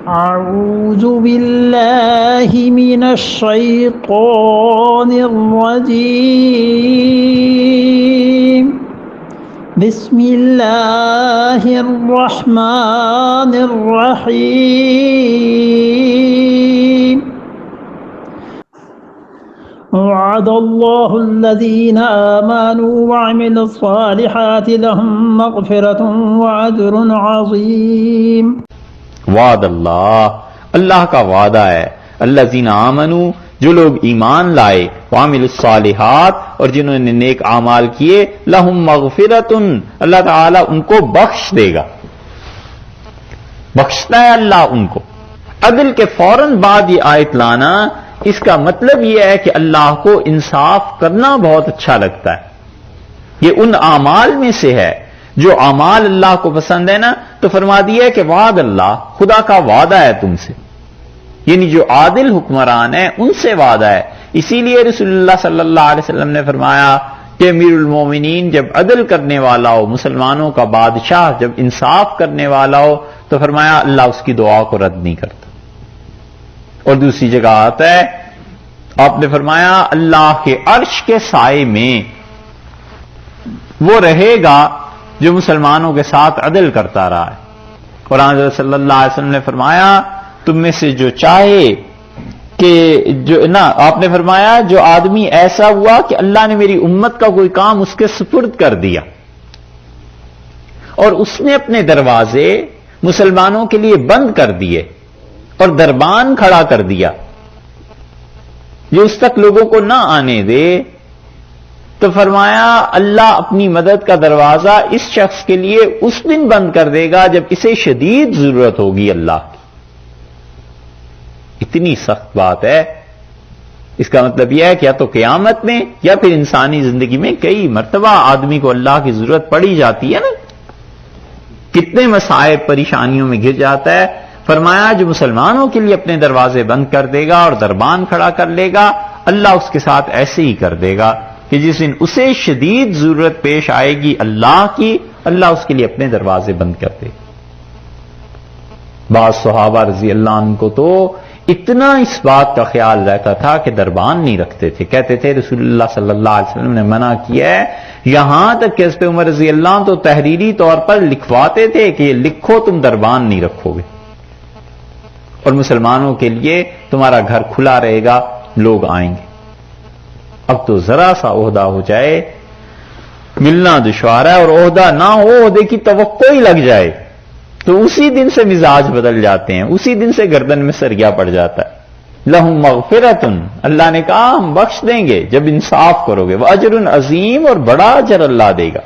أعوذ بالله من الشيطان الرجيم بسم الله الرحمن الرحيم وعد الله الذين آمنوا وعملوا الصالحات لهم مغفرة وأجر عظيم۔ وعد اللہ کا وعدہ ہے، الذین آمنوا جو لوگ ایمان لائے، وعملوا الصالحات اور جنہوں نے نیک اعمال کیے، لہم مغفرۃ اللہ تعالی ان کو بخش دے گا، بخشتا ہے اللہ ان کو۔ عدل کے فوراً بعد یہ آیت لانا، اس کا مطلب یہ ہے کہ اللہ کو انصاف کرنا بہت اچھا لگتا ہے۔ یہ ان اعمال میں سے ہے جو اعمال اللہ کو پسند ہے نا، تو فرما دیا کہ وعد اللہ، خدا کا وعدہ ہے تم سے، یعنی جو عادل حکمران ہیں ان سے وعدہ ہے۔ اسی لیے رسول اللہ صلی اللہ علیہ وسلم نے فرمایا کہ امیر المومنین جب عدل کرنے والا ہو، مسلمانوں کا بادشاہ جب انصاف کرنے والا ہو، تو فرمایا اللہ اس کی دعا کو رد نہیں کرتا۔ اور دوسری جگہ آتا ہے، آپ نے فرمایا اللہ کے عرش کے سائے میں وہ رہے گا جو مسلمانوں کے ساتھ عدل کرتا رہا ہے۔ قرآن صلی اللہ علیہ وسلم نے فرمایا تم میں سے جو چاہے کہ جو نا، آپ نے فرمایا جو آدمی ایسا ہوا کہ اللہ نے میری امت کا کوئی کام اس کے سپرد کر دیا اور اس نے اپنے دروازے مسلمانوں کے لیے بند کر دیے اور دربان کھڑا کر دیا جو اس تک لوگوں کو نہ آنے دے، تو فرمایا اللہ اپنی مدد کا دروازہ اس شخص کے لیے اس دن بند کر دے گا جب اسے شدید ضرورت ہوگی اللہ کی۔ اتنی سخت بات ہے۔ اس کا مطلب یہ ہے کہ یا تو قیامت میں یا پھر انسانی زندگی میں کئی مرتبہ آدمی کو اللہ کی ضرورت پڑی جاتی ہے نا، کتنے مسائب پریشانیوں میں گر جاتا ہے۔ فرمایا جو مسلمانوں کے لیے اپنے دروازے بند کر دے گا اور دربان کھڑا کر لے گا، اللہ اس کے ساتھ ایسے ہی کر دے گا کہ جس دن اسے شدید ضرورت پیش آئے گی اللہ کی، اللہ اس کے لیے اپنے دروازے بند کر دے گا۔ بعض صحابہ رضی اللہ عنہ کو تو اتنا اس بات کا خیال رہتا تھا کہ دربان نہیں رکھتے تھے، کہتے تھے رسول اللہ صلی اللہ علیہ وسلم نے منع کیا ہے، یہاں تک کہ حضرت عمر رضی اللہ عنہ تو تحریری طور پر لکھواتے تھے کہ یہ لکھو تم دربان نہیں رکھو گے، اور مسلمانوں کے لیے تمہارا گھر کھلا رہے گا، لوگ آئیں گے۔ اب تو ذرا سا عہدہ ہو جائے ملنا دشوار ہے، اور عہدہ نہ ہو عہدے کی توقع ہی لگ جائے تو اسی دن سے مزاج بدل جاتے ہیں، اسی دن سے گردن میں سریا پڑ جاتا ہے۔ لہم مغفرۃ اللہ نے کہا ہم بخش دیں گے جب انصاف کرو گے، وہ اجر عظیم اور بڑا اجر اللہ دے گا۔